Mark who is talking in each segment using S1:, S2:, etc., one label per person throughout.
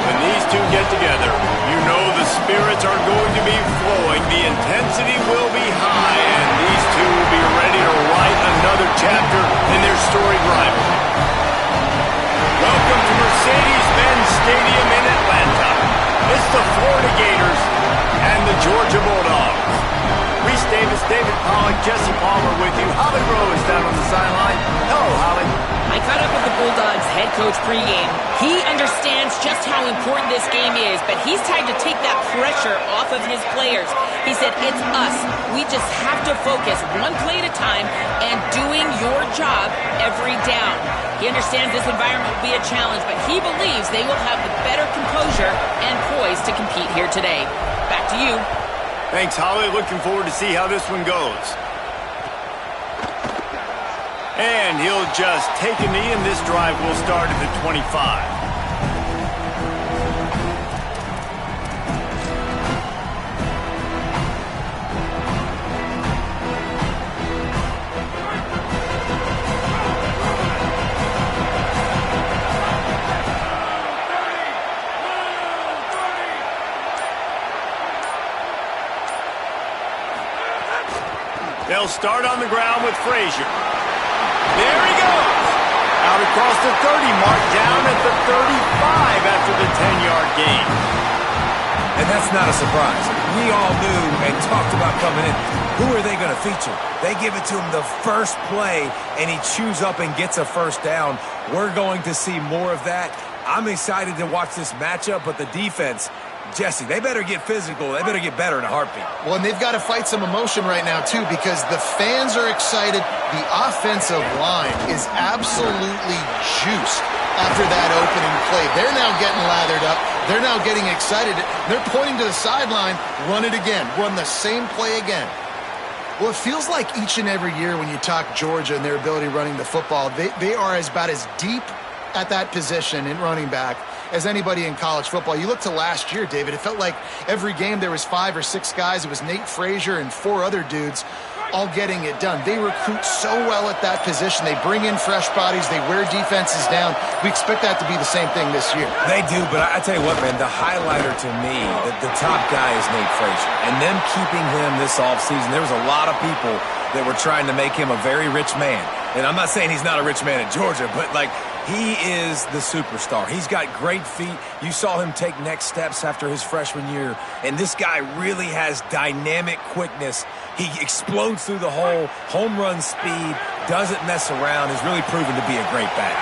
S1: When these two get together, you know the spirits are going to be flowing, the intensity will be high, and these two will be ready to write another chapter in their storied rivalry. Welcome to Mercedes-Benz Stadium in Atlanta. It's the Florida Gators and the Georgia Bulldogs. Reese Davis, David Pollack, Jesse Palmer with you. Holly Rose down on the sideline. Hello, Holly.
S2: I caught up with the Bulldogs head coach pregame. He understands just how important this game is, but he's tried to take that pressure off of his players. He said, it's us. We just have to focus one play at a time and doing your job every down. He understands this environment will be a challenge, but he believes they will have the better composure and poise to compete here today. Back to you.
S1: Thanks, Holly. Looking forward to see how this one goes. And he'll just take a knee, and this drive will start at the 25. They'll start on the ground with Frazier. There he goes. Out across the 30 mark, down at the 35 after the 10-yard gain.
S3: And that's not a surprise. We all knew and talked about coming in. Who are they going to feature? They give it to him the first play, and he chews up and gets a first down. We're going to see more of that. I'm excited to watch this matchup, but the defense, Jesse, they better get physical. They better get better in a heartbeat.
S4: Well, and they've got to fight some emotion right now, too, because the fans are excited. The offensive line is absolutely juiced after that opening play. They're now getting lathered up. They're now getting excited. They're pointing to the sideline. Run it again. Run the same play again. Well, it feels like each and every year when you talk Georgia and their ability running the football, they are about as deep at that position in running back as anybody in college football. You look to last year, David, it felt like every game there was 5 or 6 guys. It was Nate Frazier and 4 other dudes all getting it done. They recruit so well at that position. They bring in fresh bodies. They wear defenses down. We expect that to be the same thing this year.
S3: They do, but I tell you what, man, the highlighter to me, the top guy is Nate Frazier. And them keeping him this offseason, there was a lot of people that were trying to make him a very rich man. And I'm not saying he's not a rich man in Georgia, but, like, he is the superstar. He's got great feet. You saw him take next steps after his freshman year. And this guy really has dynamic quickness. He explodes through the hole, home run speed, doesn't mess around, has really proven to be a great back.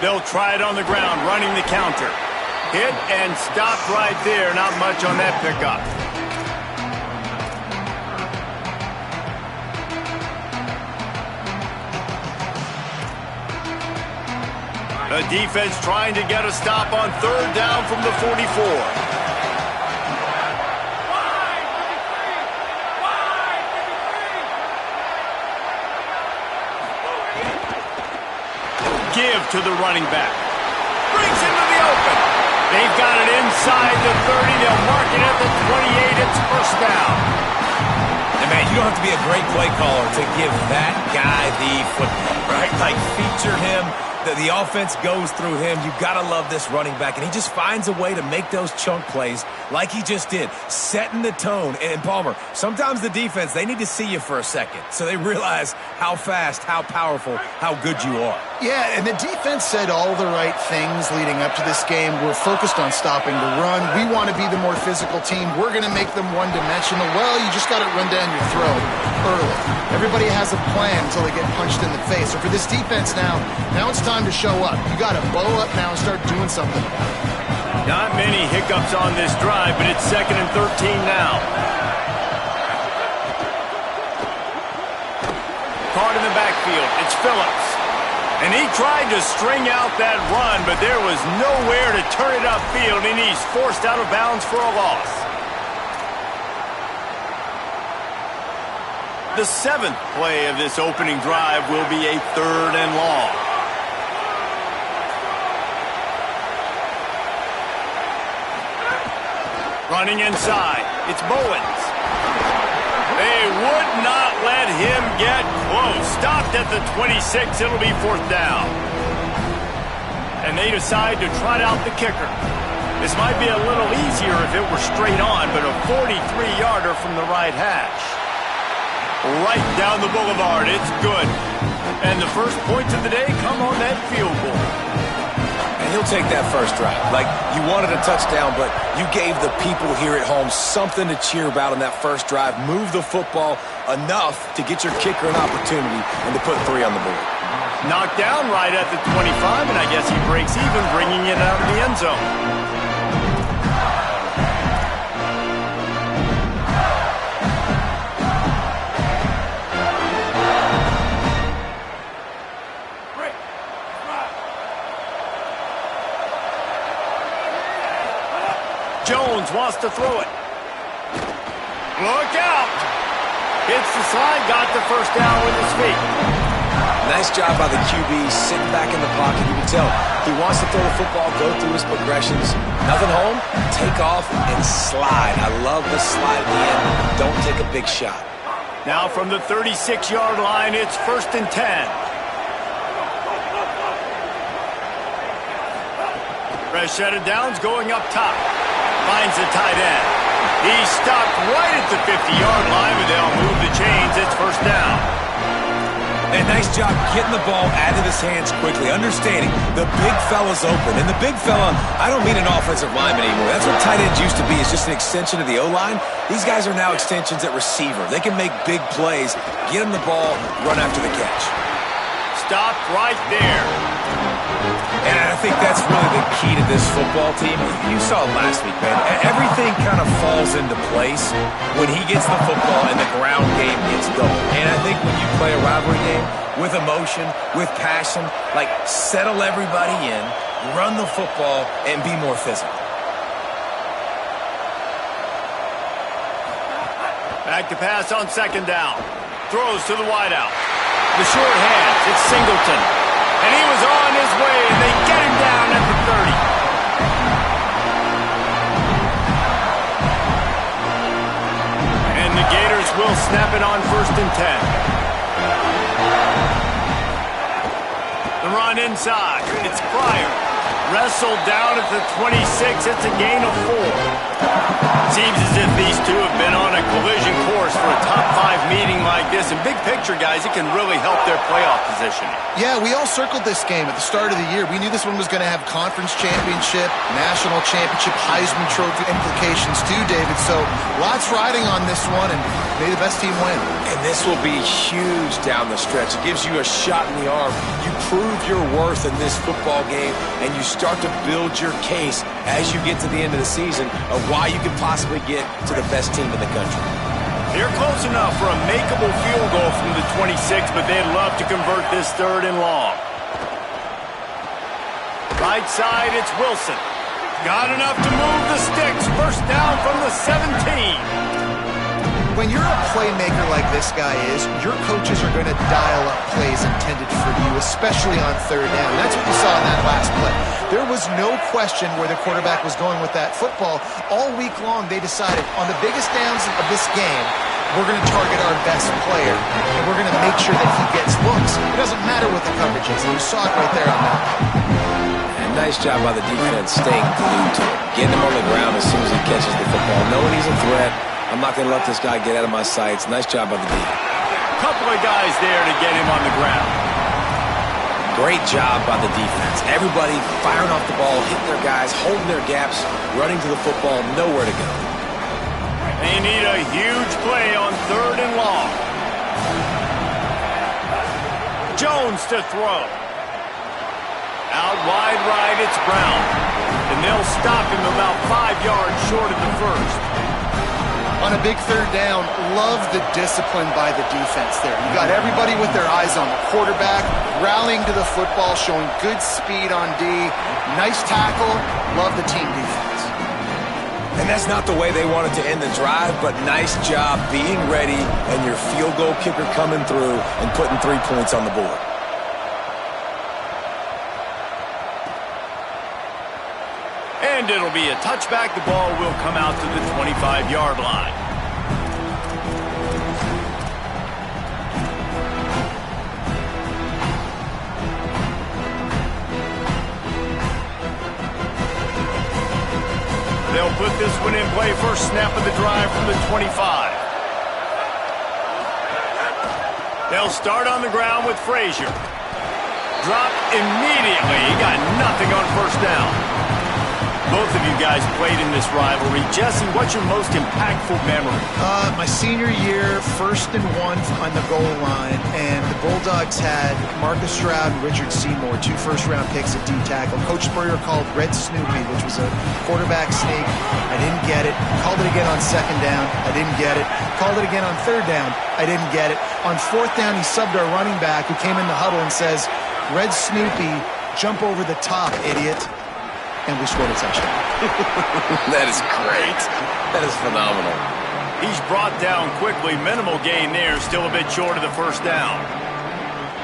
S1: They'll try it on the ground, running the counter. Hit and stopped right there. Not much on that pickup. The defense trying to get a stop on 3rd down from the 44. Give to the running back. Brings into the open. They've got it inside the 30. They'll mark it at the 28. It's first down.
S3: And, man, you don't have to be a great play caller to give that guy the football, right? Like, feature him. The offense goes through him. You've got to love this running back. And he just finds a way to make those chunk plays like he just did, setting the tone. And, Palmer, sometimes the defense, they need to see you for a second so they realize how fast, how powerful, how good you are.
S4: Yeah, and the defense said all the right things leading up to this game. We're focused on stopping the run. We want to be the more physical team. We're going to make them one-dimensional. Well, you just got to run down your throat early. Everybody has a plan until they get punched in the face. So for this defense now it's time to show up. You got to bow up now and start doing something about it.
S1: Not many hiccups on this drive, but it's 2nd and 13 now. Caught in the backfield. It's Phillips. And he tried to string out that run, but there was nowhere to turn it upfield, and he's forced out of bounds for a loss. The 7th play of this opening drive will be a 3rd and long. Running inside, it's Bowens. They would not let him get close. Stopped at the 26. It'll be 4th down. And they decide to trot out the kicker. This might be a little easier if it were straight on, but a 43-yarder from the right hash. Right down the boulevard. It's good. And the first points of the day come on that field goal.
S3: And he'll take that first drive. Like, you wanted a touchdown, but you gave the people here at home something to cheer about on that first drive. Move the football enough to get your kicker an opportunity and to put 3 on the board.
S1: Knocked down right at the 25, and I guess he breaks even, bringing it out of the end zone. Jones wants to throw it. Look out! Hits the slide, got the first down with his feet.
S3: Nice job by the QB, sitting back in the pocket. You can tell he wants to throw the football, go through his progressions. Nothing home, take off and slide. I love the slide at the end. Don't take a big shot.
S1: Now from the 36-yard line, it's 1st and 10. Rashad Downs going up top. Finds the tight end. He's stopped right at the 50-yard line, but they'll move the chains. It's 1st down.
S3: And nice job getting the ball out of his hands quickly, understanding the big fella's open. And the big fella, I don't mean an offensive lineman anymore. That's what tight ends used to be, is just an extension of the O-line. These guys are now extensions at receiver. They can make big plays, get him the ball, run after the catch.
S1: Stopped right there.
S3: And I think that's really the key to this football team. You saw it last week, man. Everything kind of falls into place when he gets the football and the ground game gets going. And I think when you play a rivalry game with emotion, with passion, like settle everybody in, run the football, and be more physical.
S1: Back to pass on 2nd down. Throws to the wideout. The short hands, it's Singleton. And he was on his way, and they get him down at the 30. And the Gators will snap it on 1st and 10. The run inside. It's Pryor. Wrestled down at the 26. It's a gain of 4. Seems as if these two have been on a collision course for a top 5 meeting like this. And big picture, guys, it can really help their playoff positioning.
S4: Yeah, we all circled this game at the start of the year. We knew this one was going to have conference championship, national championship, Heisman Trophy implications too, David. So lots riding on this one, and may the best team win.
S3: And this will be huge down the stretch. It gives you a shot in the arm. You prove your worth in this football game, and you start to build your case as you get to the end of the season of why you could possibly get to the best team in the country.
S1: They're close enough for a makeable field goal from the 26, but they'd love to convert this 3rd and long. Right side, it's Wilson. Got enough to move the sticks. 1st down from the 17.
S4: When you're a playmaker like this guy is, your coaches are going to dial up plays intended for you, especially on 3rd down. That's what you saw in that last play. There was no question where the quarterback was going with that football. All week long, they decided on the biggest downs of this game, we're going to target our best player, and we're going to make sure that he gets looks. It doesn't matter what the coverage is, and you saw it right there on that.
S3: And nice job by the defense staying glued to him, getting him on the ground as soon as he catches the football, knowing he's a threat. I'm not going to let this guy get out of my sights. Nice job by the D.
S1: Couple of guys there to get him on the ground.
S3: Great job by the defense. Everybody firing off the ball, hitting their guys, holding their gaps, running to the football, nowhere to go.
S1: They need a huge play on 3rd and long. Jones to throw. Out wide right, it's Brown. And they'll stop him about 5 yards short of the 1st.
S4: On a big 3rd down, love the discipline by the defense there. You got everybody with their eyes on the quarterback, rallying to the football, showing good speed on D. Nice tackle. Love the team defense.
S3: And that's not the way they wanted to end the drive, but nice job being ready and your field goal kicker coming through and putting 3 points on the board.
S1: And it'll be a touchback. The ball will come out to the 25-yard line. They'll put this one in play. First snap of the drive from the 25. They'll start on the ground with Frazier. Drop immediately. He got nothing on first down. Both of you guys played in this rivalry. Jesse, what's your most impactful memory?
S5: My senior year, 1st and 1 on the goal line, and the Bulldogs had Marcus Stroud and Richard Seymour, 2 first-round picks at D tackle. Coach Spurrier called Red Snoopy, which was a quarterback sneak. I didn't get it. Called it again on 2nd down. I didn't get it. Called it again on 3rd down. I didn't get it. On 4th down, he subbed our running back, who came in the huddle and says, "Red Snoopy, jump over the top, idiot." And we scored a touchdown.
S3: That is great. That is phenomenal.
S1: He's brought down quickly. Minimal gain there. Still a bit short of the first down.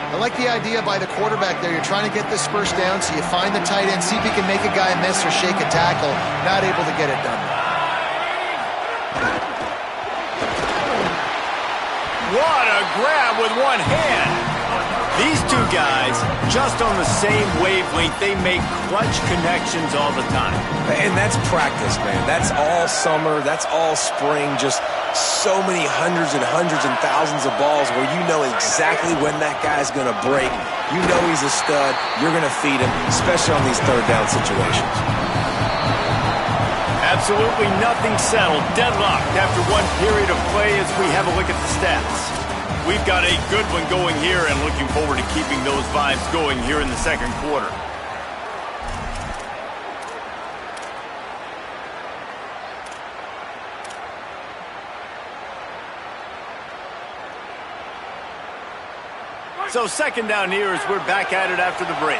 S4: I like the idea by the quarterback there. You're trying to get this first down, so you find the tight end, see if he can make a guy miss or shake a tackle. Not able to get it done.
S1: What a grab with one hand. These two guys, just on the same wavelength, they make clutch connections all the time.
S3: And that's practice, man. That's all summer. That's all spring. Just so many hundreds and thousands of balls where you know exactly when that guy's going to break. You know he's a stud. You're going to feed him, especially on these 3rd down situations.
S1: Absolutely nothing settled. Deadlocked after one period of play as we have a look at the stats. We've got a good one going here and looking forward to keeping those vibes going here in the 2nd quarter. So 2nd down here as we're back at it after the break.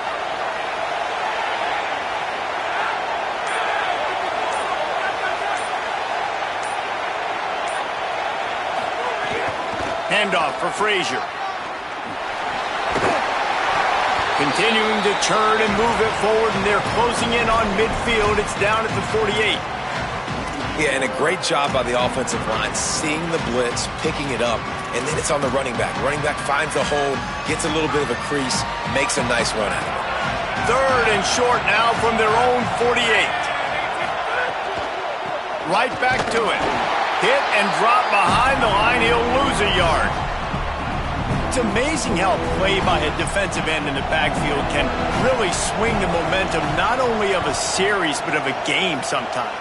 S1: Handoff for Frazier. Continuing to turn and move it forward, and they're closing in on midfield. It's down at the 48.
S3: Yeah, and a great job by the offensive line, seeing the blitz, picking it up, and then it's on the running back. Running back finds the hole, gets a little bit of a crease, makes a nice run out of it.
S1: 3rd and short now from their own 48. Right back to it. Hit and drop behind the line. He'll lose a yard. It's amazing how play by a defensive end in the backfield can really swing the momentum not only of a series but of a game sometimes.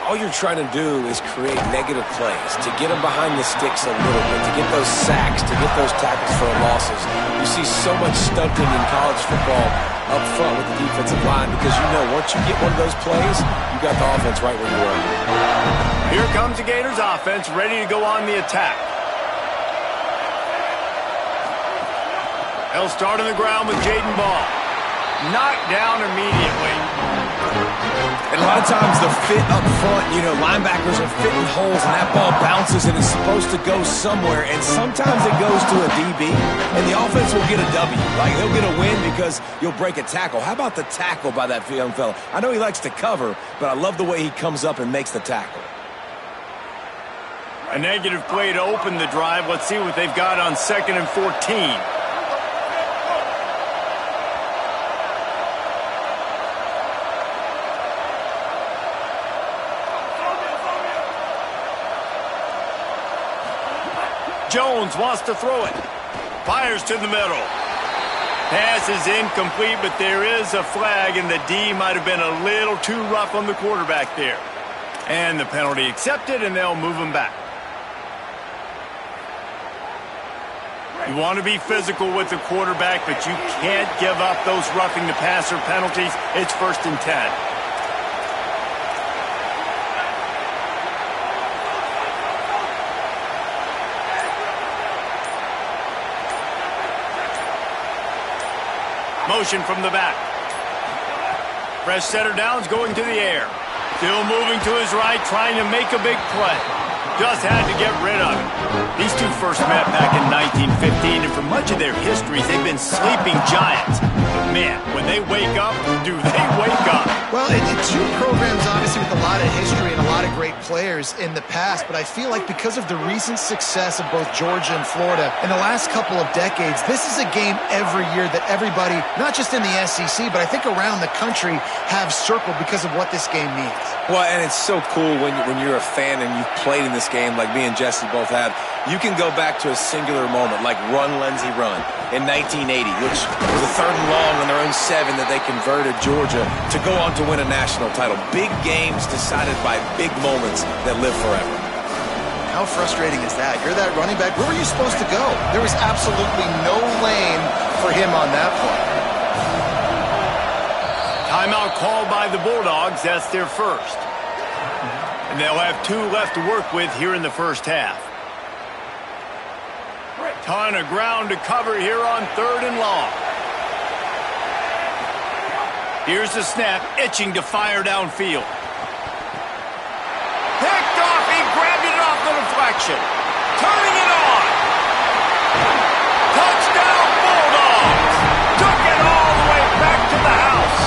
S3: All you're trying to do is create negative plays, to get them behind the sticks a little bit, to get those sacks, to get those tackles for losses. You see so much stunting in college football up front with the defensive line because you know once you get one of those plays, you got the offense right where you are.
S1: Here comes the Gators offense ready to go on the attack. They'll start on the ground with Jaden Ball. Knocked down immediately.
S3: And a lot of times the fit up front, you know, linebackers are fitting holes and that ball bounces and it's supposed to go somewhere. And sometimes it goes to a DB and the offense will get a W. Like they'll get a win because you'll break a tackle. How about the tackle by that young fella? I know he likes to cover, but I love the way he comes up and makes the tackle.
S1: A negative play to open the drive. Let's see what they've got on 2nd and 14. Jones wants to throw it. Fires to the middle. Pass is incomplete, but there is a flag, and the D might have been a little too rough on the quarterback there. And the penalty accepted, and they'll move him back. You want to be physical with the quarterback, but you can't give up those roughing the passer penalties. It's 1st and 10. Motion from the back. Fresh setter downs going to the air. Still moving to his right, trying to make a big play. Just had to get rid of it. These two first met back in 1915, and for much of their histories, they've been sleeping giants. But man, when they wake up, do they wake up?
S5: Well, two programs, obviously, with a lot of history and a lot of great players in the past, but I feel like because of the recent success of both Georgia and Florida in the last couple of decades, this is a game every year that everybody, not just in the SEC, but I think around the country, have circled because of what this game means.
S3: Well, and it's so cool when you're a fan and you've played in this game like me and Jesse both have. You can go back to a singular moment like Run, Lindsey, Run in 1980, which was a 3rd and long on their own 7 that they converted Georgia to go on to win a national title. Big games decided by big moments that live forever.
S5: How frustrating is that? You're that running back. Where were you supposed to go? There was absolutely no lane for him on that play.
S1: Timeout called by the Bulldogs. That's their first. And they'll have 2 left to work with here in the first half. Ton of ground to cover here on 3rd and long. Here's the snap, itching to fire downfield. Picked off, he grabbed it off the deflection. Turning it on. Touchdown Bulldogs. Took it all the way back to the house.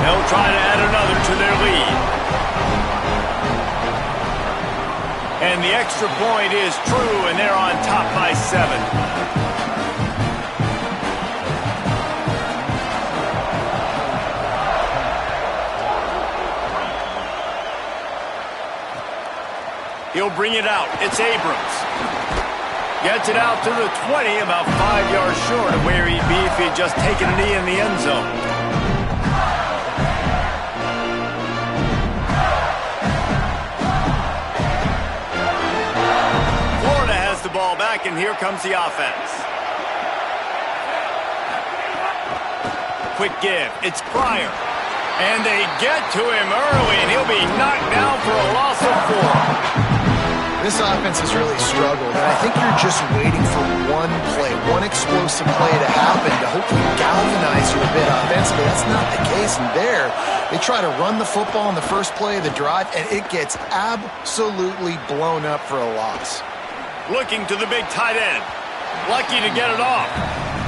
S1: They'll try to add another to their lead. And the extra point is true, and they're on top by 7. He'll bring it out. It's Abrams. Gets it out to the 20, about 5 yards short of where he'd be if he'd just taken a knee in the end zone. The ball back, and here comes the offense. Quick give. It's Pryor. And they get to him early, and he'll be knocked down for a loss of 4.
S5: This offense has really struggled, and I think you're just waiting for one play, one explosive play to happen to hopefully galvanize you a bit offensively. That's not the case, and there they try to run the football in the first play of the drive, and it gets absolutely blown up for a loss.
S1: Looking to the big tight end. Lucky to get it off.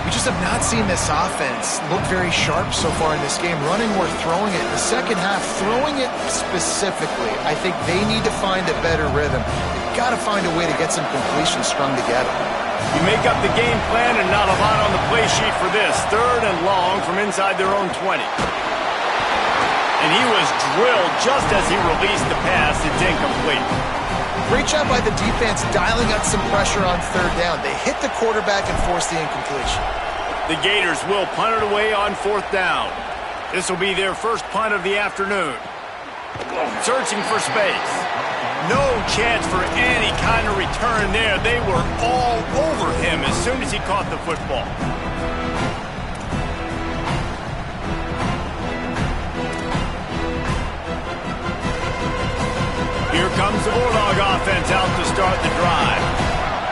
S5: We just have not seen this offense look very sharp so far in this game, running or throwing it. In the second half, throwing it specifically, I think they need to find a better rhythm. They've got to find a way to get some completions strung together.
S1: You make up the game plan and not a lot on the play sheet for this. 3rd and long from inside their own 20. And he was drilled just as he released the pass. It's incomplete.
S5: Great job by the defense dialing up some pressure on 3rd down. They hit the quarterback and forced the incompletion.
S1: The Gators will punt it away on 4th down. This will be their first punt of the afternoon. Searching for space. No chance for any kind of return there. They were all over him as soon as he caught the football. Here comes the Bulldog offense out to start the drive.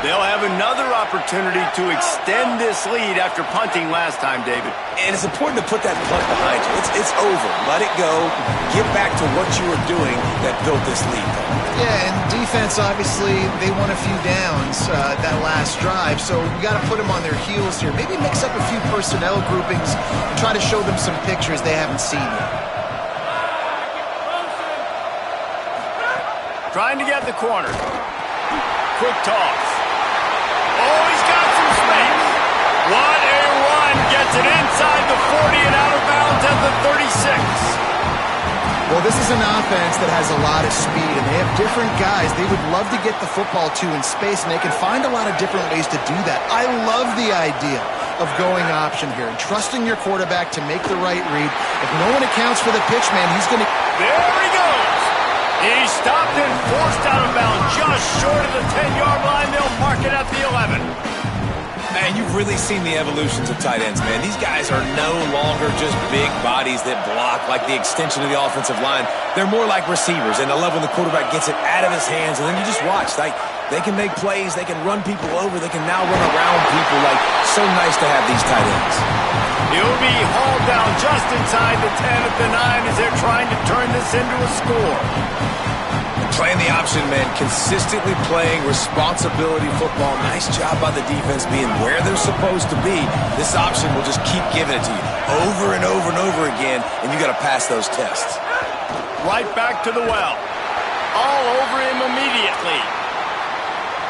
S1: They'll have another opportunity to extend this lead after punting last time, David.
S3: And it's important to put that punt behind you. It's over. Let it go. Get back to what you were doing that built this lead.
S5: Yeah, and defense, obviously, they won a few downs that last drive, so we got to put them on their heels here. Maybe mix up a few personnel groupings and try to show them some pictures they haven't seen yet.
S1: Trying to get the corner. Quick toss. Oh, he's got some space. What a run. Gets it inside the 40 and out of bounds at the 36.
S5: Well, this is an offense that has a lot of speed, and they have different guys they would love to get the football to in space, and they can find a lot of different ways to do that. I love the idea of going option here and trusting your quarterback to make the right read. If no one accounts for the pitch, man, he's going to...
S1: There he goes. He stopped and forced out of bounds just short of the 10-yard line. They'll mark it at the 11.
S3: Man, you've really seen the evolutions of tight ends, man. These guys are no longer just big bodies that block like the extension of the offensive line. They're more like receivers, and I love when the quarterback gets it out of his hands, and then you just watch. They can make plays. They can run people over. They can now run around people. So nice to have these tight ends.
S1: He'll be hauled down just inside the 10 at the 9 as they're trying to turn this into a score.
S3: Playing the option, man, consistently playing responsibility football. Nice job by the defense being where they're supposed to be. This option will just keep giving it to you over and over and over again, and you got to pass those tests.
S1: Right back to the well. All over him immediately.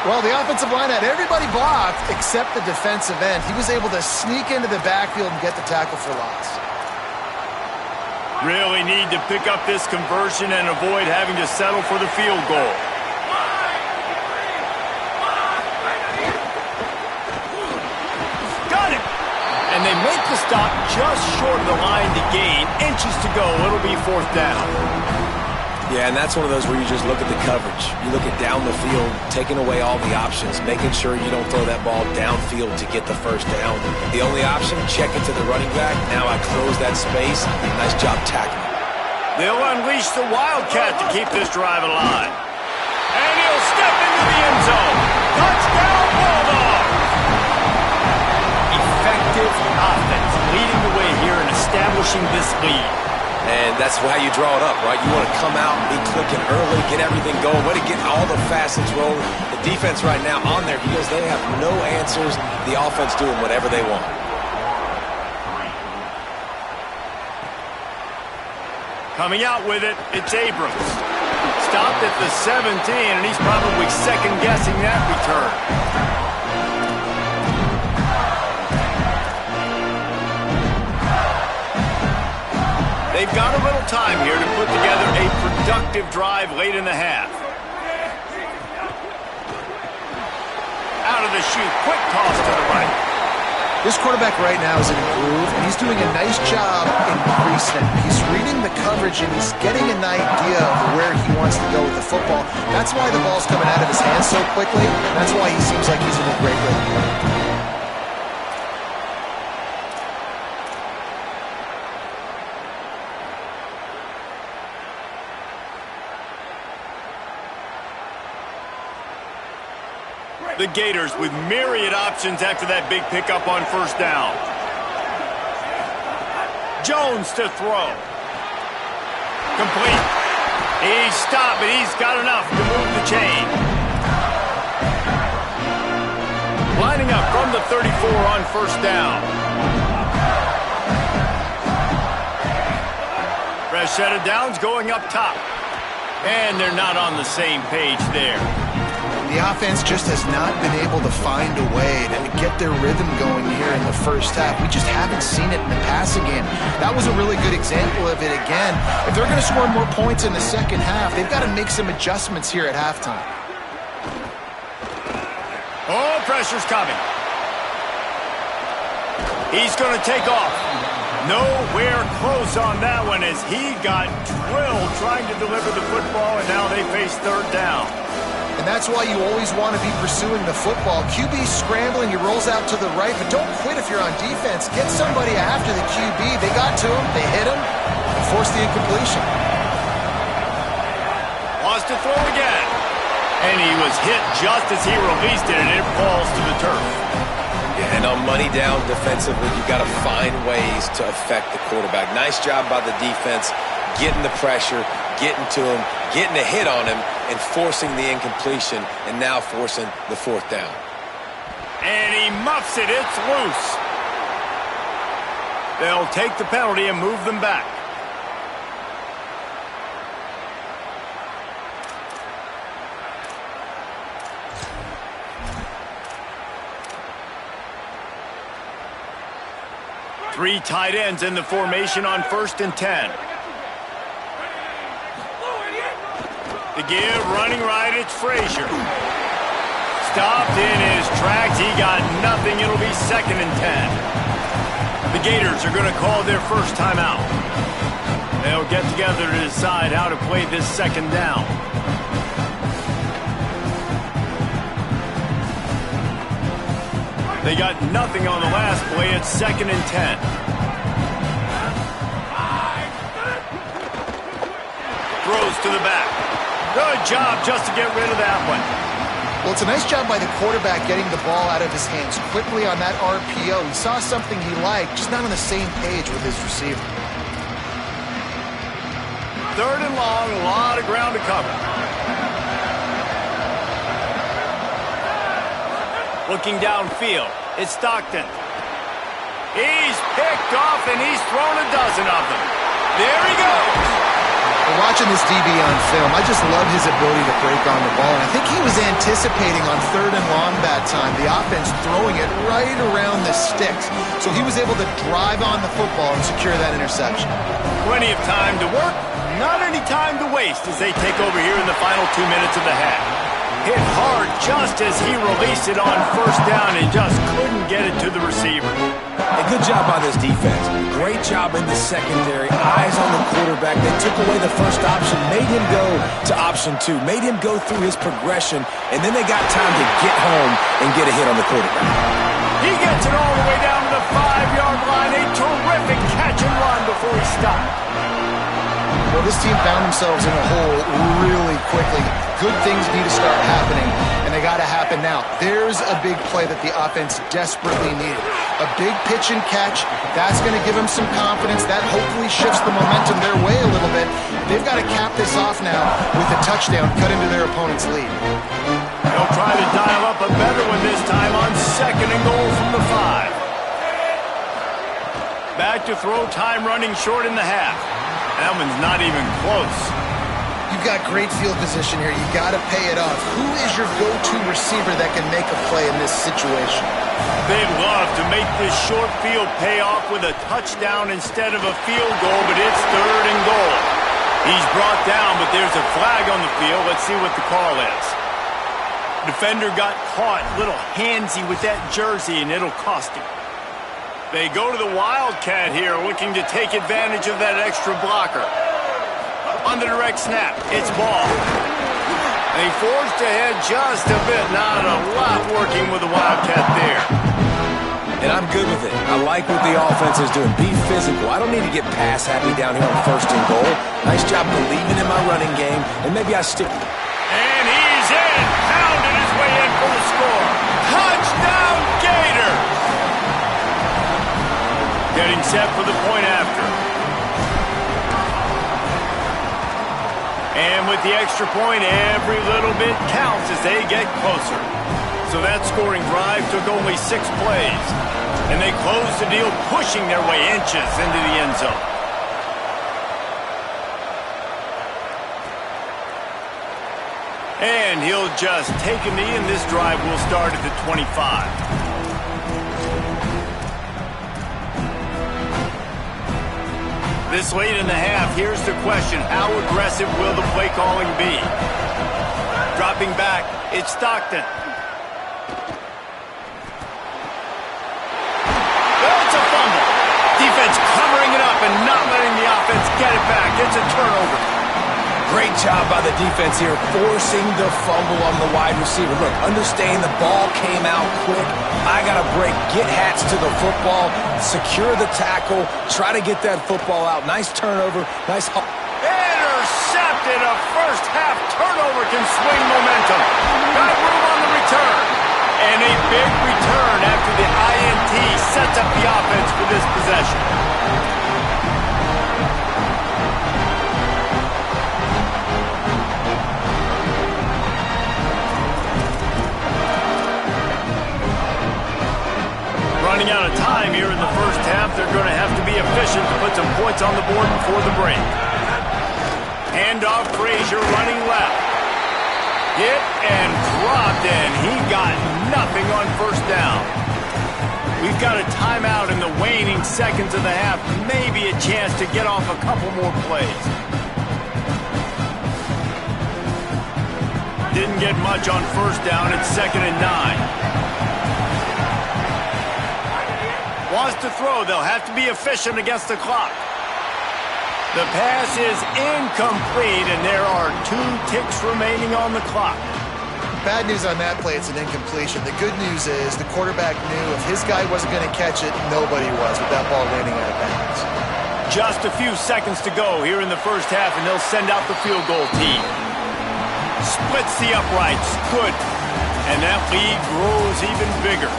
S4: Well, the offensive line had everybody blocked except the defensive end. He was able to sneak into the backfield and get the tackle for loss.
S1: Really need to pick up this conversion and avoid having to settle for the field goal. Got it! And they make the stop just short of the line to gain. Inches to go. It'll be 4th down.
S3: Yeah, and that's one of those where you just look at the coverage. You look at down the field, taking away all the options, making sure you don't throw that ball downfield to get the first down. The only option, check it to the running back. Now I close that space. Nice job tackling.
S1: They'll unleash the Wildcat to keep this drive alive. And he'll step into the end zone. Touchdown, Bulldogs! Effective offense leading the way here and establishing this lead.
S3: And that's how you draw it up, right? You want to come out and be clicking early, get everything going, way to get all the facets rolling. The defense right now on their heels, they have no answers. The offense doing whatever they want.
S1: Coming out with it, it's Abrams. Stopped at the 17, and he's probably second-guessing that return. They've got a little time here to put together a productive drive late in the half. Out of the chute, quick toss to the right.
S4: This quarterback right now is in a groove, and he's doing a nice job in pre-snap. He's reading the coverage, and he's getting an idea of where he wants to go with the football. That's why the ball's coming out of his hands so quickly. That's why he seems like he's in a great rhythm.
S1: The Gators with myriad options after that big pickup on 1st down. Jones to throw. Complete. He's stopped, but he's got enough to move the chain. Lining up from the 34 on 1st down. Fresh set of downs going up top. And they're not on the same page there.
S4: The offense just has not been able to find a way to get their rhythm going here in the first half. We just haven't seen it in the passing game. That was a really good example of it again. If they're going to score more points in the second half, they've got to make some adjustments here at halftime.
S1: Oh, pressure's coming. He's going to take off. Nowhere close on that one as he got drilled trying to deliver the football, and now they face 3rd down.
S4: And that's why you always want to be pursuing the football. QB's scrambling, he rolls out to the right, but don't quit if you're on defense. Get somebody after the QB. They got to him, they hit him, and forced the incompletion.
S1: Wants to throw again. And he was hit just as he released it, and it falls to the turf.
S3: Yeah, and on money down defensively, you got to find ways to affect the quarterback. Nice job by the defense, getting the pressure, getting to him, getting a hit on him, and forcing the incompletion, and now forcing the 4th down.
S1: And he muffs it. It's loose. They'll take the penalty and move them back. Three tight ends in the formation on 1st and 10. The give, running right, it's Frazier. Stopped in his tracks. He got nothing. It'll be 2nd and 10. The Gators are going to call their first timeout. They'll get together to decide how to play this 2nd down. They got nothing on the last play. It's 2nd and 10. Throws to the back. Good job just to get rid of that one.
S4: Well, it's a nice job by the quarterback getting the ball out of his hands quickly on that RPO. He saw something he liked, just not on the same page with his receiver.
S1: Third and long, a lot of ground to cover. Looking downfield, it's Stockton. He's picked off, and he's thrown a dozen of them. There he goes.
S4: Watching this DB on film, I just love his ability to break on the ball. And I think he was anticipating on third and long that time, the offense throwing it right around the sticks. So he was able to drive on the football and secure that interception.
S1: Plenty of time to work, not any time to waste as they take over here in the final 2 minutes of the half. Hit hard just as he released it on first down and just couldn't get it to the receiver.
S3: A good job by this defense. Great job in the secondary. Eyes on the quarterback. They took away the first option, made him go to option 2, made him go through his progression, and then they got time to get home and get a hit on the quarterback.
S1: He gets it all the way down to the 5-yard line. A terrific catch and run before he stopped.
S4: Well, this team found themselves in a hole really quickly. Good things need to start happening, and they got to happen now. There's a big play that the offense desperately needed. A big pitch and catch. That's going to give them some confidence. That hopefully shifts the momentum their way a little bit. They've got to cap this off now with a touchdown cut into their opponent's lead.
S1: They'll try to dial up a better one this time on second and goal from the 5. Back to throw, time running short in the half. That one's not even close.
S4: You've got great field position here. You got to pay it off. Who is your go-to receiver that can make a play in this situation?
S1: They'd love to make this short field pay off with a touchdown instead of a field goal, but it's third and goal. He's brought down, but there's a flag on the field. Let's see what the call is. Defender got caught, little handsy with that jersey, and it'll cost him. They go to the Wildcat here, looking to take advantage of that extra blocker. On the direct snap, it's ball. They forced ahead just a bit. Not a lot working with the Wildcat there.
S3: And I'm good with it. I like what the offense is doing. Be physical. I don't need to get pass happy down here on first and goal. Nice job believing in my running game, and maybe I stick with it.
S1: And he's in, pounding his way in for the score. Touchdown, Gators! Getting set for the point after. And with the extra point, every little bit counts as they get closer. So that scoring drive took only 6 plays. And they closed the deal, pushing their way inches into the end zone. And he'll just take a knee, and this drive will start at the 25. This late in the half, here's the question. How aggressive will the play calling be? Dropping back, it's Stockton. Oh, it's a fumble. Defense covering it up and not letting the offense get it back. It's a turnover.
S3: Great job by the defense here, forcing the fumble on the wide receiver. Look, understand the ball came out quick. I got to break, get hats to the football, secure the tackle, try to get that football out. Nice turnover, nice.
S1: Intercepted. A first half turnover can swing momentum. Got room on the return. And a big return after the INT sets up the offense for this possession. Running out of time here in the first half. They're going to have to be efficient to put some points on the board before the break. Handoff, Frazier running left. Hit and dropped, and he got nothing on first down. We've got a timeout in the waning seconds of the half. Maybe a chance to get off a couple more plays. Didn't get much on first down. It's 2nd and 9. Wants to throw. They'll have to be efficient against the clock. The pass is incomplete, and there are 2 ticks remaining on the clock.
S4: Bad news on that play, it's an incompletion. The good news is the quarterback knew if his guy wasn't going to catch it, nobody was with that ball landing out of bounds.
S1: Just a few seconds to go here in the first half, and they'll send out the field goal team. Splits the uprights. Good. And that lead grows even bigger.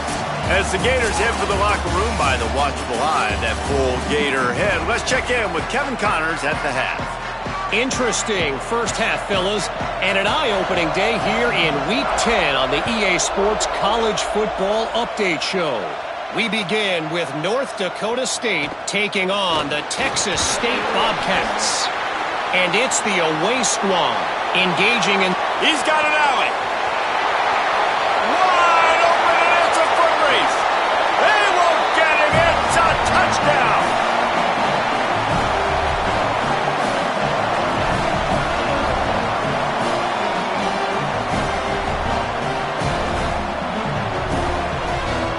S1: As the Gators head for the locker room by the watchful eye of that full Gator head, let's check in with Kevin Connors at the half.
S6: Interesting first half, fellas, and an eye-opening day here in Week 10 on the EA Sports College Football Update Show. We begin with North Dakota State taking on the Texas State Bobcats. And it's the away squad engaging in...
S1: He's got an alley. Wide open, and it's a foot race. They won't get him. It's a touchdown.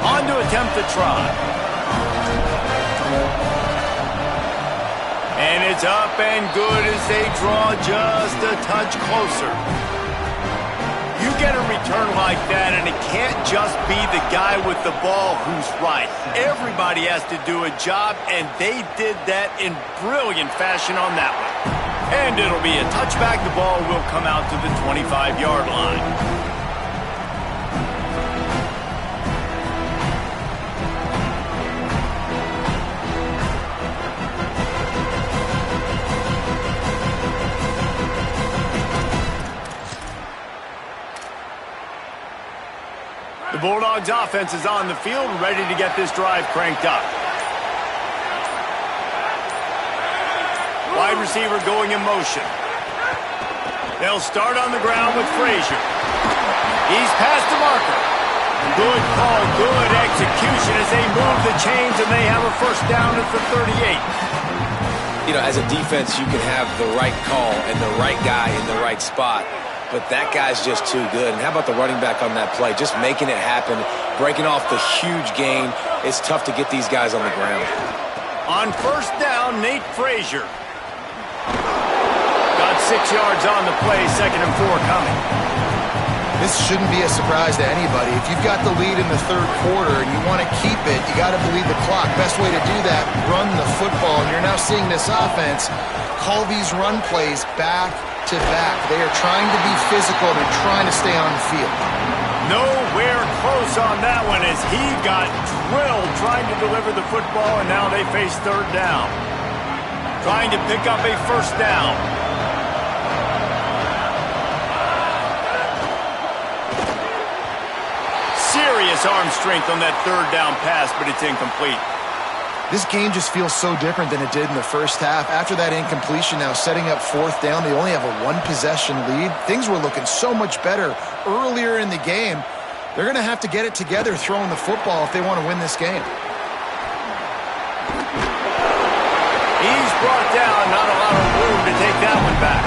S1: On to attempt the try. And it's up and good as they draw just a touch closer. You get a return like that, and it can't just be the guy with the ball who's right. Everybody has to do a job, and they did that in brilliant fashion on that one. And it'll be a touchback. The ball will come out to the 25-yard line. The Bulldogs offense is on the field, ready to get this drive cranked up. Wide receiver going in motion. They'll start on the ground with Frazier. He's past the marker. Good call, good execution as they move the chains, and they have a first down at the 38.
S3: You know, as a defense, you can have the right call and the right guy in the right spot. But that guy's just too good. And how about the running back on that play? Just making it happen, breaking off the huge gain. It's tough to get these guys on the ground.
S1: On first down, Nate Frazier. Got 6 yards on the play, 2nd and 4 coming.
S4: This shouldn't be a surprise to anybody. If you've got the lead in the third quarter and you want to keep it, you got to bleed the clock. Best way to do that, run the football. And you're now seeing this offense call these run plays back to back. They are trying to be physical. They're trying to stay on the field.
S1: Nowhere close on that one as he got drilled trying to deliver the football, and now they face third down. Trying to pick up a first down. Serious arm strength on that third down pass, but it's incomplete.
S4: This game just feels so different than it did in the first half. After that incompletion, now setting up fourth down, they only have a one-possession lead. Things were looking so much better earlier in the game. They're going to have to get it together throwing the football if they want to win this game.
S1: He's brought down, not a lot of room to take that one back.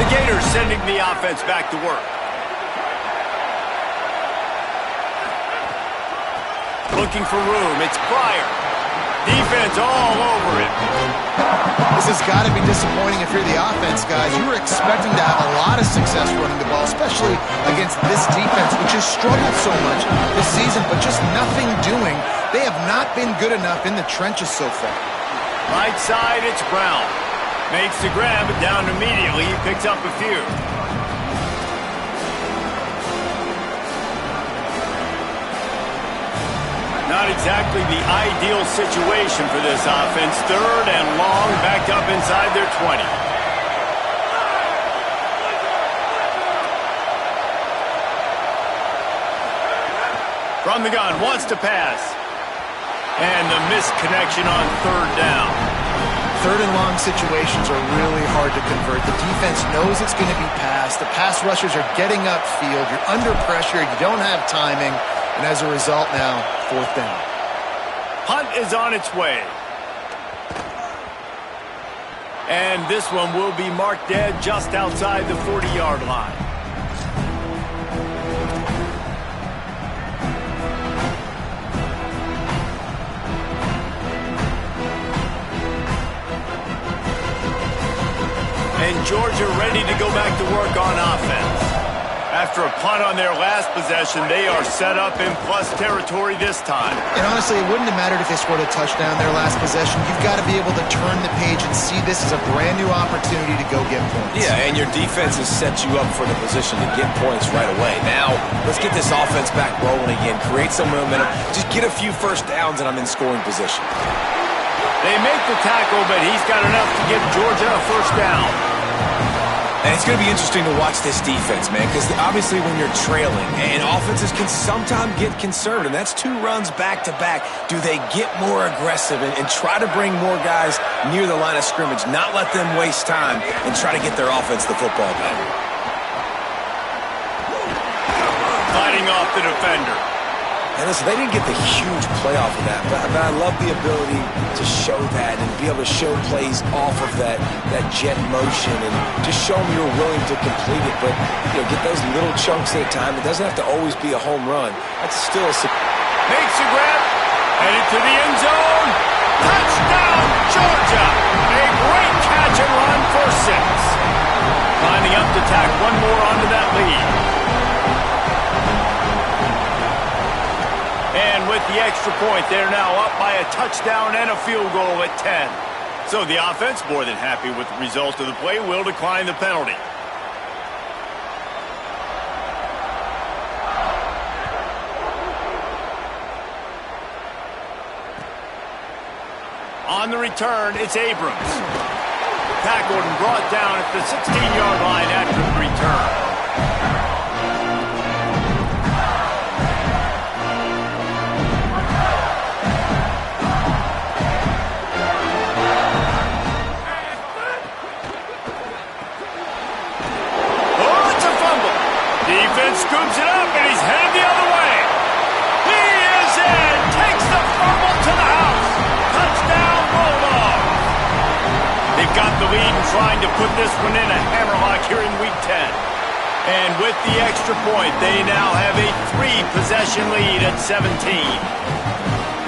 S1: Gators sending the offense back to work. Looking for room. It's Pryor. Defense all over it.
S4: This has got to be disappointing if you're the offense, guys. You were expecting to have a lot of success running the ball, especially against this defense, which has struggled so much this season, but just nothing doing. They have not been good enough in the trenches so far.
S1: Right side, it's Brown. Makes the grab, but down immediately. He picks up a few. Not exactly the ideal situation for this offense. Third and long, backed up inside their 20. From the gun, wants to pass. And the missed connection on third down.
S4: Third and long situations are really hard to convert. The defense knows it's going to be passed. The pass rushers are getting upfield. You're under pressure. You don't have timing. And as a result now, fourth down.
S1: Punt is on its way. And this one will be marked dead just outside the 40-yard line. And Georgia ready to go back to work on offense. After a punt on their last possession, they are set up in plus territory this time.
S5: And honestly, it wouldn't have mattered if they scored a touchdown their last possession. You've got to be able to turn the page and see this as a brand new opportunity to go get points.
S3: Yeah, and your defense has set you up for the position to get points right away. Now, let's get this offense back rolling again, create some momentum, just get a few first downs, and I'm in scoring position.
S1: They make the tackle, but he's got enough to give Georgia a first down.
S3: And it's going to be interesting to watch this defense, man, because obviously when you're trailing, and offenses can sometimes get conservative. That's 2 runs back-to-back. Do they get more aggressive and try to bring more guys near the line of scrimmage, not let them waste time, and try to get their offense the football back?
S1: Fighting off the defender.
S3: And listen, they didn't get the huge play off of that, but I love the ability to show that and be able to show plays off of that jet motion and just show them you're willing to complete it. But, get those little chunks at a time. It doesn't have to always be a home run. That's still a...
S1: Makes a grab. Headed to the end zone. Touchdown, Georgia. A great catch and run for 6. Lining up to tack one more onto that lead. And with the extra point, they're now up by a touchdown and a field goal at 10. So the offense, more than happy with the result of the play, will decline the penalty. On the return, it's Abrams. Tackled and brought down at the 16-yard line after the return. Defense scoops it up, and he's headed the other way. He is in. Takes the fumble to the house. Touchdown, Bulldogs. They've got the lead and trying to put this one in a hammerlock here in Week 10. And with the extra point, they now have a 3-possession lead at 17.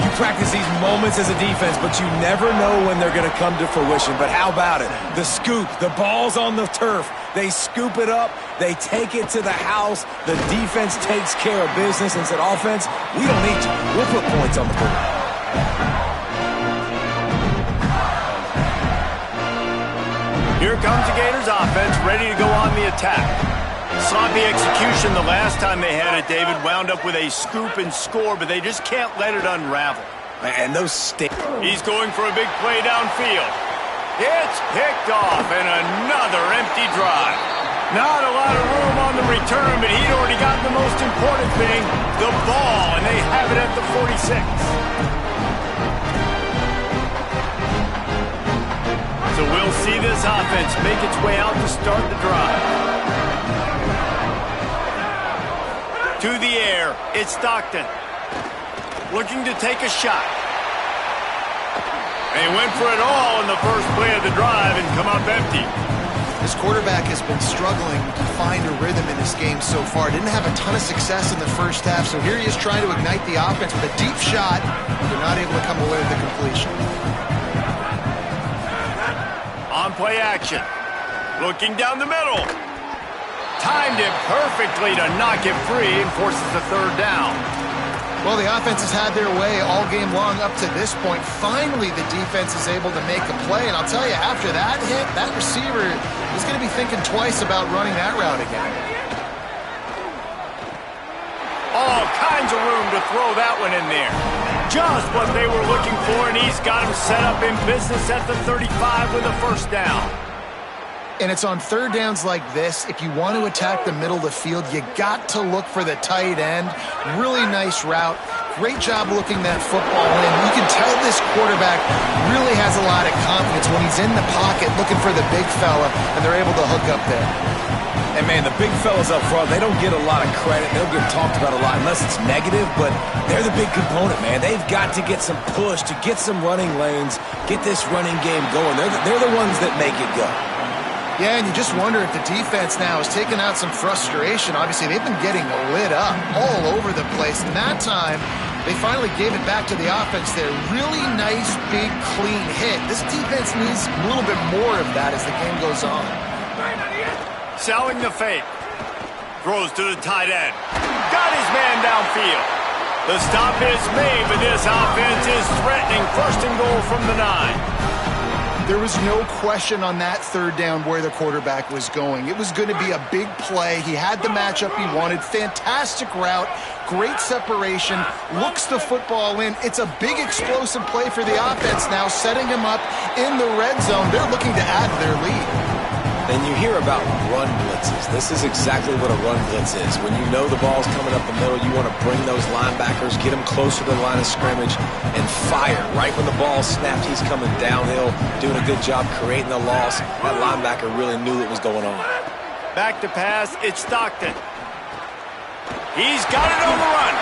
S3: You practice these moments as a defense, but you never know when they're going to come to fruition. But how about it? The scoop, the ball's on the turf. They scoop it up. They take it to the house. The defense takes care of business and said, offense, we don't need you. We'll put points on the board.
S1: Here comes the Gators offense, ready to go on the attack. Sloppy execution the last time they had it, David. Wound up with a scoop and score, but they just can't let it unravel.
S3: And those stinks.
S1: He's going for a big play downfield. It's picked off, and another empty drive. Not a lot of room on the return, but he'd already got the most important thing, the ball, and they have it at the 46. So we'll see this offense make its way out to start the drive. To the air, it's Stockton. Looking to take a shot. And he went for it all in the first play of the drive and come up empty.
S5: This quarterback has been struggling to find a rhythm in this game so far. Didn't have a ton of success in the first half, so here he is trying to ignite the offense with a deep shot. They're not able to come away with the completion.
S1: On play action. Looking down the middle. Timed it perfectly to knock it free and forces the third down.
S5: Well, the offense has had their way all game long up to this point. Finally, the defense is able to make a play. And I'll tell you, after that hit, that receiver is going to be thinking twice about running that route again.
S1: All kinds of room to throw that one in there. Just what they were looking for, and he's got him set up in business at the 35 with a first down.
S5: And it's on third downs like this, if you want to attack the middle of the field, you got to look for the tight end. Really nice route. Great job looking that football in. You can tell this quarterback really has a lot of confidence when he's in the pocket looking for the big fella, and they're able to hook up there.
S3: And, man, the big fellas up front, they don't get a lot of credit. They don't get talked about a lot unless it's negative, but they're the big component, man. They've got to get some push, to get some running lanes, get this running game going. They're the ones that make it go.
S5: Yeah, and you just wonder if the defense now has taken out some frustration. Obviously, they've been getting lit up all over the place. And that time, they finally gave it back to the offense there. Really nice, big, clean hit. This defense needs a little bit more of that as the game goes on.
S1: Selling the fake. throws to the tight end. Got his man downfield. The stop is made, but this offense is threatening. First and goal from the 9.
S4: There was no question on that third down where the quarterback was going. It was going to be a big play. He had the matchup he wanted. Fantastic route. Great separation. Looks the football in. It's a big explosive play for the offense now, setting him up in the red zone. They're looking to add to their lead.
S3: And you hear about run blitzes. This is exactly what a run blitz is. When you know the ball's coming up the middle, you want to bring those linebackers, get them closer to the line of scrimmage, and fire. Right when the ball snapped, he's coming downhill, doing a good job creating the loss. That linebacker really knew what was going on.
S1: Back to pass, it's Stockton. He's got it on the run.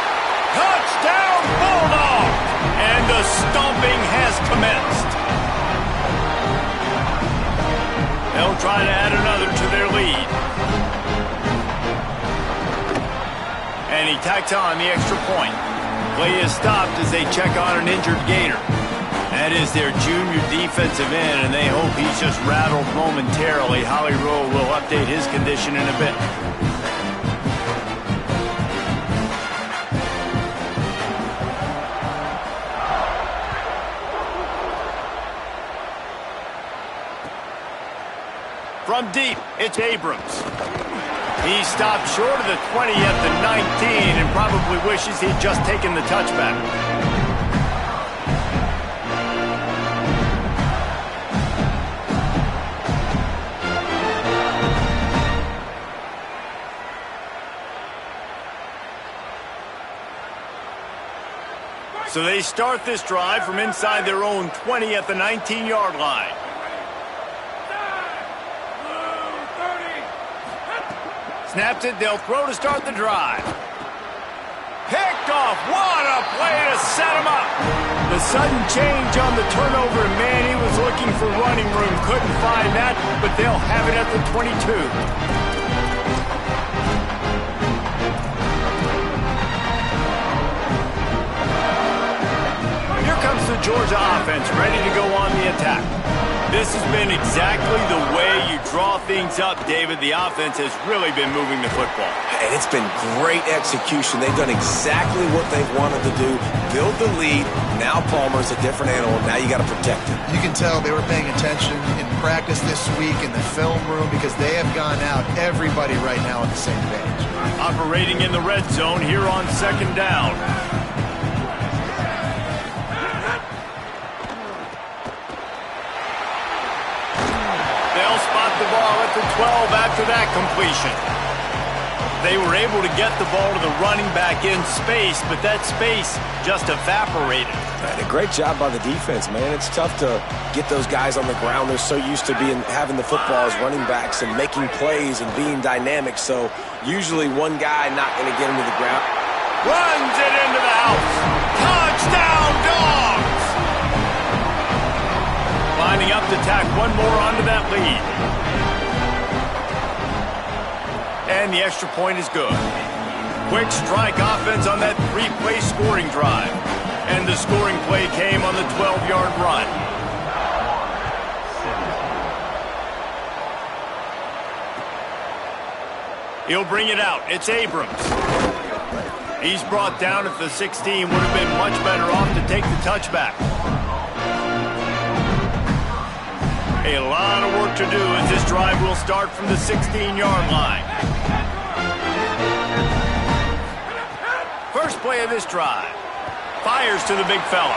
S1: Touchdown, Bulldog! And the stomping has commenced. They'll try to add another to their lead. And he tacks on the extra point. Play is stopped as they check on an injured Gator. That is their junior defensive end, and they hope he's just rattled momentarily. Holly Rowe will update his condition in a bit. From deep, it's Abrams. He stopped short of the 20 at the 19 and probably wishes he'd just taken the touchback. So they start this drive from inside their own 20 at the 19-yard line. Snaps it, they'll throw to start the drive. Picked off, what a play to set him up. The sudden change on the turnover, and man, he was looking for running room. Couldn't find that, but they'll have it at the 22. Here comes the Georgia offense, ready to go on the attack. This has been exactly the way you draw things up, David. The offense has really been moving the football.
S3: And it's been great execution. They've done exactly what they've wanted to do. Build the lead. Now Palmer's a different animal. Now you got to protect him.
S5: You can tell they were paying attention in practice this week in the film room because they have gone out, everybody right now on the same page.
S1: Operating in the red zone here on second down. The ball at the 12 after that completion. They were able to get the ball to the running back in space, but that space just evaporated.
S3: And a great job by the defense, man. It's tough to get those guys on the ground. They're so used to having the football as running backs and making plays and being dynamic. So usually one guy not going to get him to the ground.
S1: Runs it into the house. Touchdown, Dogs! Lining up to tack one more onto that lead. And the extra point is good. Quick strike offense on that three-play scoring drive. And the scoring play came on the 12-yard run. He'll bring it out. It's Abrams. He's brought down at the 16. Would have been much better off to take the touchback. A lot of work to do as this drive will start from the 16-yard line. First play of this drive. Fires to the big fella.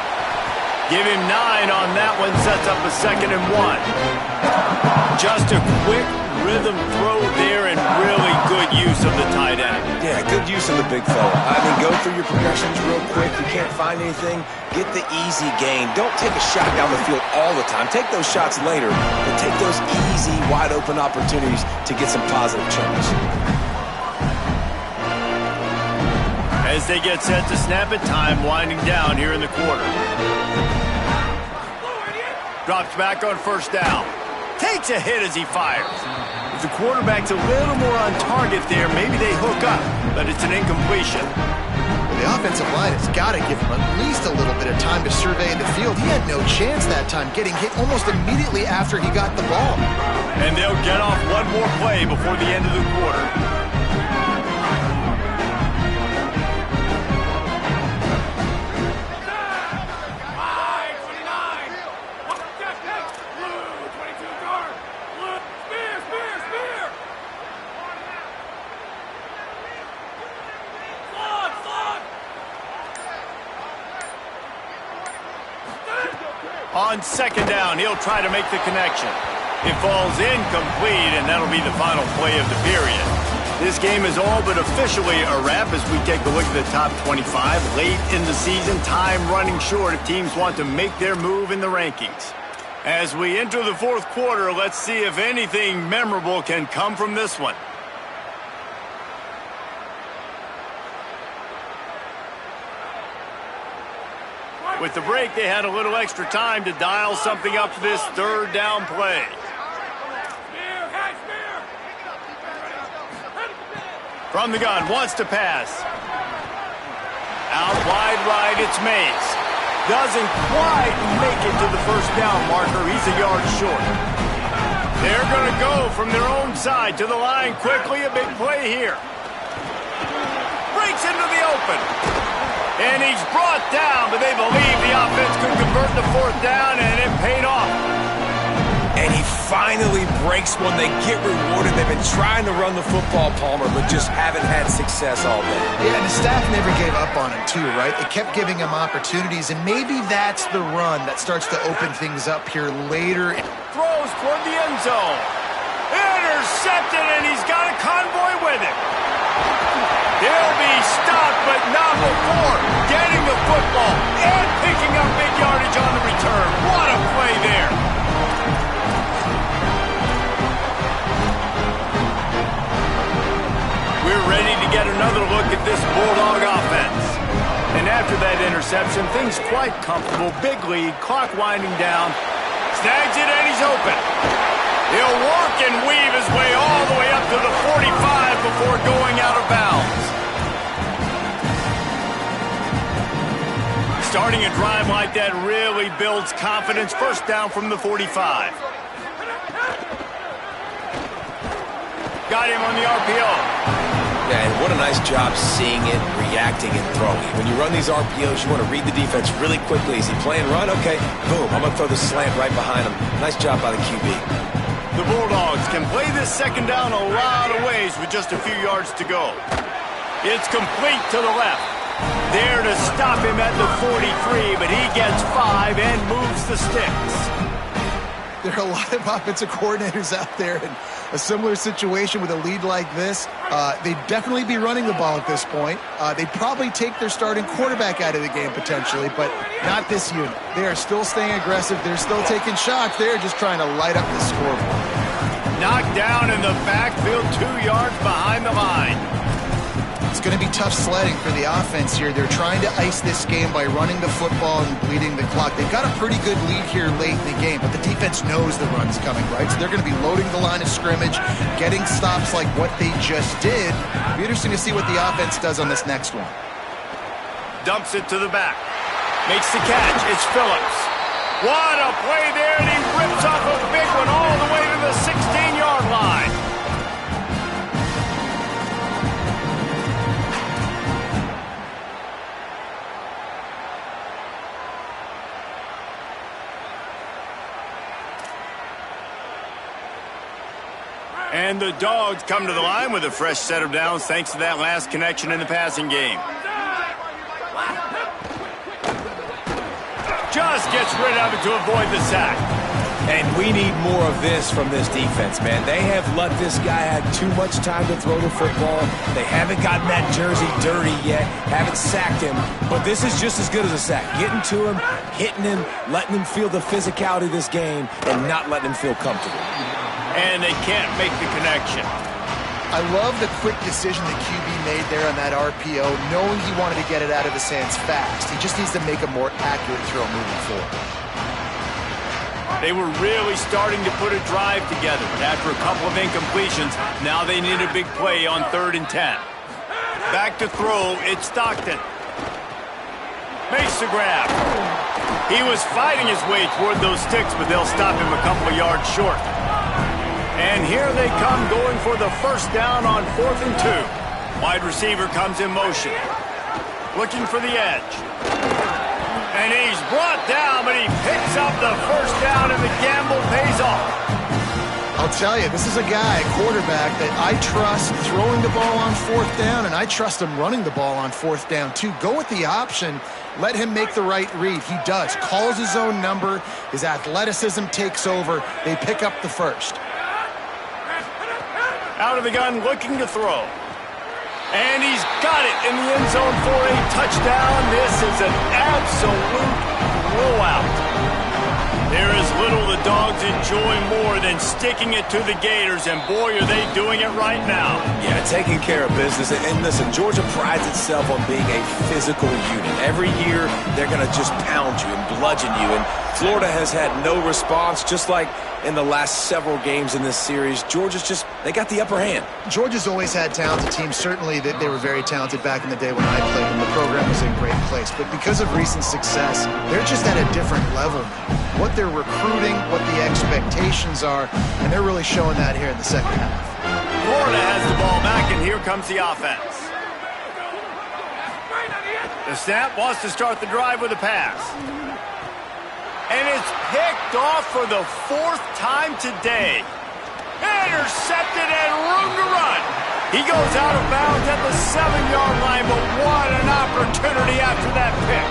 S1: Give him 9 on that one. Sets up a 2nd and 1. Just a quick rhythm throw there and really good use of the tight end.
S3: Yeah, good use of the big fella. I mean, go through your progressions real quick. You can't find anything. Get the easy gain. Don't take a shot down the field all the time. Take those shots later, but take those easy, wide-open opportunities to get some positive chunks.
S1: As they get set to snap it, time winding down here in the quarter. Drops back on first down. Takes a hit as he fires. If the quarterback's a little more on target there, maybe they hook up, but it's an incompletion.
S4: The offensive line has got to give him at least a little bit of time to survey the field. He had no chance that time, getting hit almost immediately after he got the ball.
S1: And they'll get off one more play before the end of the quarter. On second down, he'll try to make the connection. It falls incomplete, and that'll be the final play of the period. This game is all but officially a wrap as we take a look at the top 25. Late in the season, time running short if teams want to make their move in the rankings. As we enter the fourth quarter, let's see if anything memorable can come from this one. With the break, they had a little extra time to dial something up for this third down play. From the gun, wants to pass. Out wide right, it's Mays. Doesn't quite make it to the first down marker. He's a yard short. They're going to go from their own side to the line quickly. A big play here. Breaks into the open. And he's brought down, but they believe the offense could convert the fourth down, and it paid off.
S3: And he finally breaks one. They get rewarded. They've been trying to run the football, Palmer, but just haven't had success all day.
S5: Yeah, and the staff never gave up on him, too, right? They kept giving him opportunities, and maybe that's the run that starts to open things up here later.
S1: Throws toward the end zone. Intercepted, and he's got a convoy with him. He'll be stopped, but not before getting the football and picking up big yardage on the return. What a play there. We're ready to get another look at this Bulldog offense. And after that interception, things quite comfortable. Big lead, clock winding down. Snags it, and he's open. He'll work and weave his way all the way up to the 45 before going out of bounds. Starting a drive like that really builds confidence. First down from the 45. Got him on the RPO.
S3: Yeah, and what a nice job seeing it, reacting, and throwing. When you run these RPOs, you want to read the defense really quickly. Is he playing run? Okay, boom. I'm going to throw the slant right behind him. Nice job by the QB.
S1: The Bulldogs can play this second down a lot of ways with just a few yards to go. It's complete to the left. There to stop him at the 43, but he gets 5 and moves the sticks.
S5: There are a lot of offensive coordinators out there in a similar situation with a lead like this. They'd definitely be running the ball at this point. They'd probably take their starting quarterback out of the game potentially, but not this unit. They are still staying aggressive. They're still taking shots. They're just trying to light up the scoreboard.
S1: Knocked down in the backfield, 2 yards behind the line.
S5: It's going to be tough sledding for the offense here. They're trying to ice this game by running the football and bleeding the clock. They've got a pretty good lead here late in the game, but the defense knows the run's coming, right? So they're going to be loading the line of scrimmage, getting stops like what they just did. It'll be interesting to see what the offense does on this next one.
S1: Dumps it to the back. Makes the catch. It's Phillips. What a play there, and he rips off a big one all the way to the 16-yard line. And the Dogs come to the line with a fresh set of downs thanks to that last connection in the passing game. Just gets rid of it to avoid the sack.
S3: And we need more of this from this defense, man. They have let this guy have too much time to throw the football. They haven't gotten that jersey dirty yet, haven't sacked him. But this is just as good as a sack. Getting to him, hitting him, letting him feel the physicality of this game, and not letting him feel comfortable.
S1: And they can't make the connection.
S5: I love the quick decision the QB made there on that RPO, knowing he wanted to get it out of his hands fast. He just needs to make a more accurate throw moving forward.
S1: They were really starting to put a drive together, but after a couple of incompletions, now they need a big play on 3rd and 10. Back to throw, it's Stockton. Makes the grab. He was fighting his way toward those sticks, but they'll stop him a couple of yards short. And here they come going for the first down on 4th and 2. Wide receiver comes in motion. Looking for the edge. And he's brought down, but he picks up the first down, and the gamble pays off.
S5: I'll tell you, this is a guy, a quarterback, that I trust throwing the ball on fourth down, and I trust him running the ball on fourth down, too. Go with the option. Let him make the right read. He does. Calls his own number. His athleticism takes over. They pick up the first.
S1: Out of the gun, looking to throw. And he's got it in the end zone for a touchdown. This is an absolute blowout. There is little the Dogs enjoy more than sticking it to the Gators, and boy, are they doing it right now.
S3: Yeah, taking care of business. And listen, Georgia prides itself on being a physical unit. Every year, they're going to just pound you and bludgeon you, and Florida has had no response, just like in the last several games in this series. Georgia's just, they got the upper hand.
S5: Georgia's always had talented teams. Certainly they were very talented back in the day when I played them. The program was in a great place. But because of recent success, they're just at a different level now. What they're recruiting, what the expectations are, and they're really showing that here in the second half.
S1: Florida has the ball back, and here comes the offense. The snap wants to start the drive with a pass. And it's picked off for the fourth time today. Intercepted and room to run. He goes out of bounds at the 7-yard line, but what an opportunity after that pick.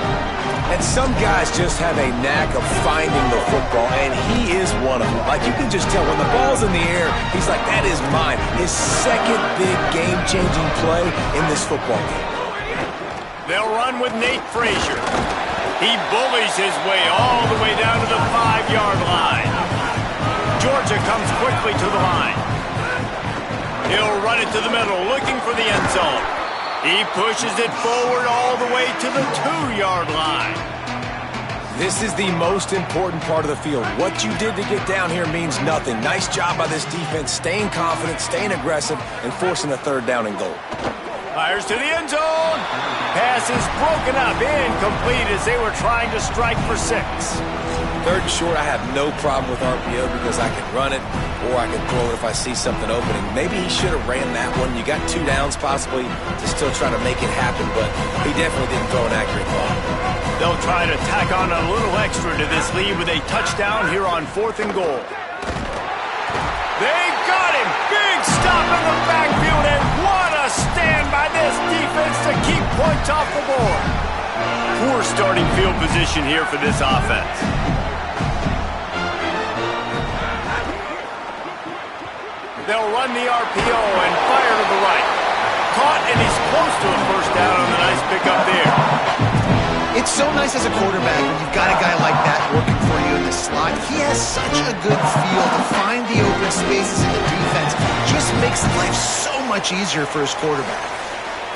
S3: And some guys just have a knack of finding the football, and he is one of them. Like, you can just tell when the ball's in the air, he's like, that is mine. His second big game-changing play in this football game.
S1: They'll run with Nate Frazier. He bullies his way all the way down to the 5-yard line. Georgia comes quickly to the line. He'll run it to the middle, looking for the end zone. He pushes it forward all the way to the 2-yard line.
S3: This is the most important part of the field. What you did to get down here means nothing. Nice job by this defense, staying confident, staying aggressive, and forcing a third down and goal.
S1: Fires to the end zone. Pass is broken up, incomplete as they were trying to strike for 6.
S3: Third and short, I have no problem with RPO because I can run it or I can throw it if I see something opening. Maybe he should have ran that one. You got 2 downs possibly to still try to make it happen, but he definitely didn't throw an accurate ball.
S1: They'll try to tack on a little extra to this lead with a touchdown here on 4th and goal. They've got him. Big stop in the backfield, and what a stand by this defense to keep points off the board. Poor starting field position here for this offense. They'll run the RPO and fire to the right. Caught, and he's close to a first down on the nice pickup there.
S5: It's so nice as a quarterback when you've got a guy like that working for you in the slot. He has such a good feel to find the open spaces in the defense. Just makes life so much easier for his quarterback.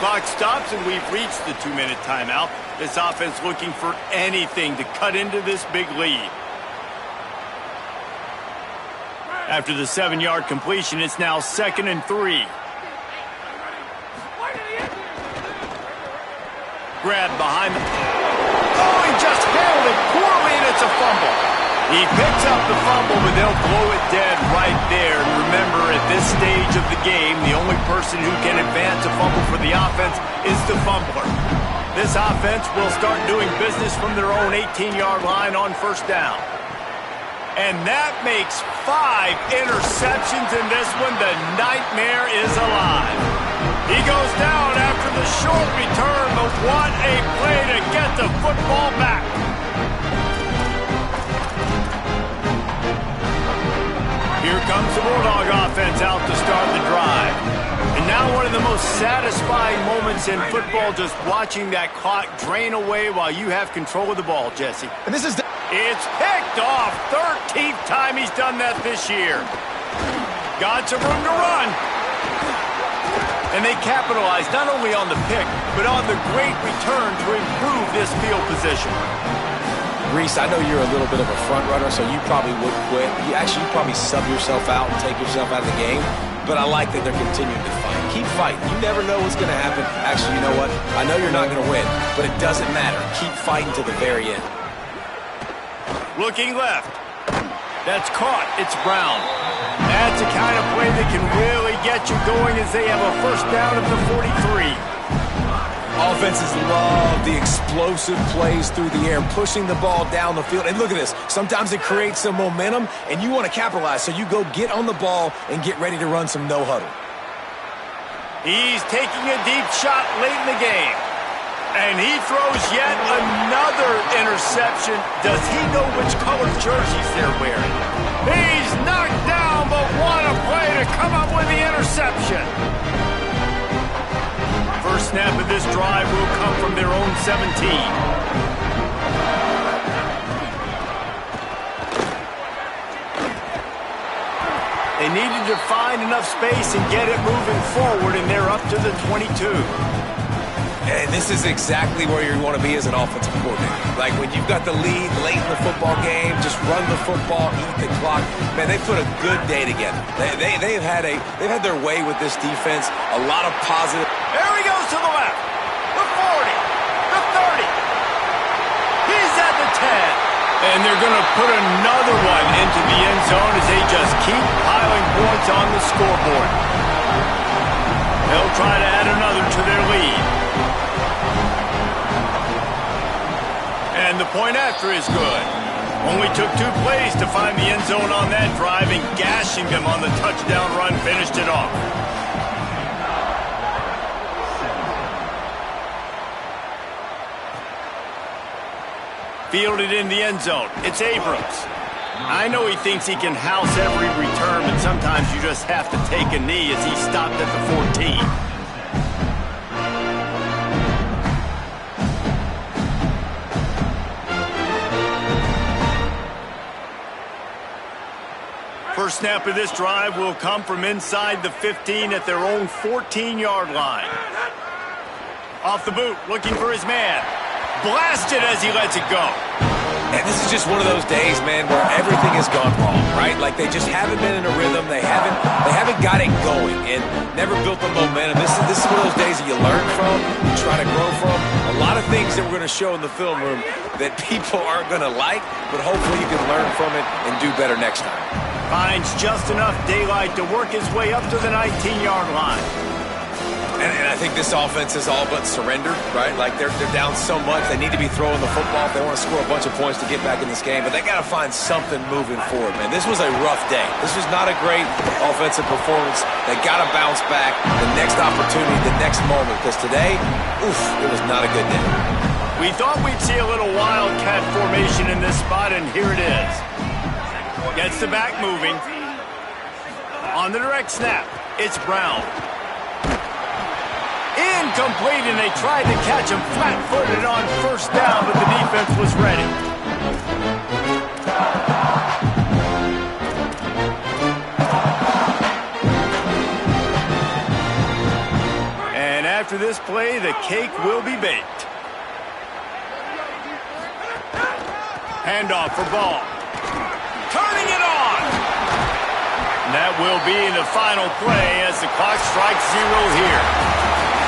S1: Clock stops, and we've reached the 2-minute timeout. This offense looking for anything to cut into this big lead. After the 7-yard completion, it's now 2nd and 3. Grab behind the... Oh, he just handled it poorly, and it's a fumble. He picks up the fumble, but they'll blow it dead right there. And remember, at this stage of the game, the only person who can advance a fumble for the offense is the fumbler. This offense will start doing business from their own 18-yard line on first down. And that makes 5 interceptions in this one. The nightmare is alive. He goes down after the short return, but what a play to get the football back. Here comes the Bulldog offense out to start the drive. And now one of the most satisfying moments in football, just watching that clock drain away while you have control of the ball, Jesse.
S5: And this is
S1: It's picked off. 13th time he's done that this year. Got some room to run. And they capitalized not only on the pick, but on the great return to improve this field position.
S3: Reese, I know you're a little bit of a front runner, so you probably would quit. You probably sub yourself out and take yourself out of the game. But I like that they're continuing to fight. Keep fighting. You never know what's going to happen. Actually, you know what? I know you're not going to win, but it doesn't matter. Keep fighting to the very end.
S1: Looking left. That's caught. It's Brown. That's the kind of play that can really get you going as they have a first down at the 43.
S3: Offenses love the explosive plays through the air, pushing the ball down the field. And look at this. Sometimes it creates some momentum, and you want to capitalize. So you go get on the ball and get ready to run some no-huddle.
S1: He's taking a deep shot late in the game. And he throws yet another interception. Does he know which color jerseys they're wearing? He's knocked down, but what a play to come up with the interception. First snap of this drive will come from their own 17. They needed to find enough space and get it moving forward, and they're up to the 22.
S3: And this is exactly where you want to be as an offensive coordinator. Like when you've got the lead late in the football game, just run the football, eat the clock. Man, they put a good day together. They've had their way with this defense. A lot of positive.
S1: There he goes to the left. The 40. The 30. He's at the 10. And they're going to put another one into the end zone as they just keep piling points on the scoreboard. They'll try to add another to their lead. And the point after is good. Only took 2 plays to find the end zone on that drive, and gashing them on the touchdown run finished it off. Fielded in the end zone. It's Abrams. I know he thinks he can house every return, but sometimes you just have to take a knee as he stopped at the 14. First snap of this drive will come from inside the 15 at their own 14-yard line. Off the boot, looking for his man. Blasted as he lets it go.
S3: And this is just one of those days, man, where everything has gone wrong, right? Like they just haven't been in a rhythm. They haven't got it going and never built the momentum. This is one of those days that you learn from, you try to grow from. A lot of things that we're going to show in the film room that people aren't going to like, but hopefully you can learn from it and do better next time.
S1: Finds just enough daylight to work his way up to the 19-yard line.
S3: And I think this offense is all but surrendered, right? Like they're down so much, they need to be throwing the football if they want to score a bunch of points to get back in this game. But they got to find something moving forward, man. This was a rough day. This was not a great offensive performance. They got to bounce back the next opportunity, the next moment. Because today, it was not a good day.
S1: We thought we'd see a little wildcat formation in this spot, and here it is. Gets the back moving. On the direct snap, it's Brown. Incomplete, and they tried to catch him flat-footed on first down, but the defense was ready. And after this play, the cake will be baked. Handoff for Ball. Turning it on! And that will be the final play as the clock strikes 0 here.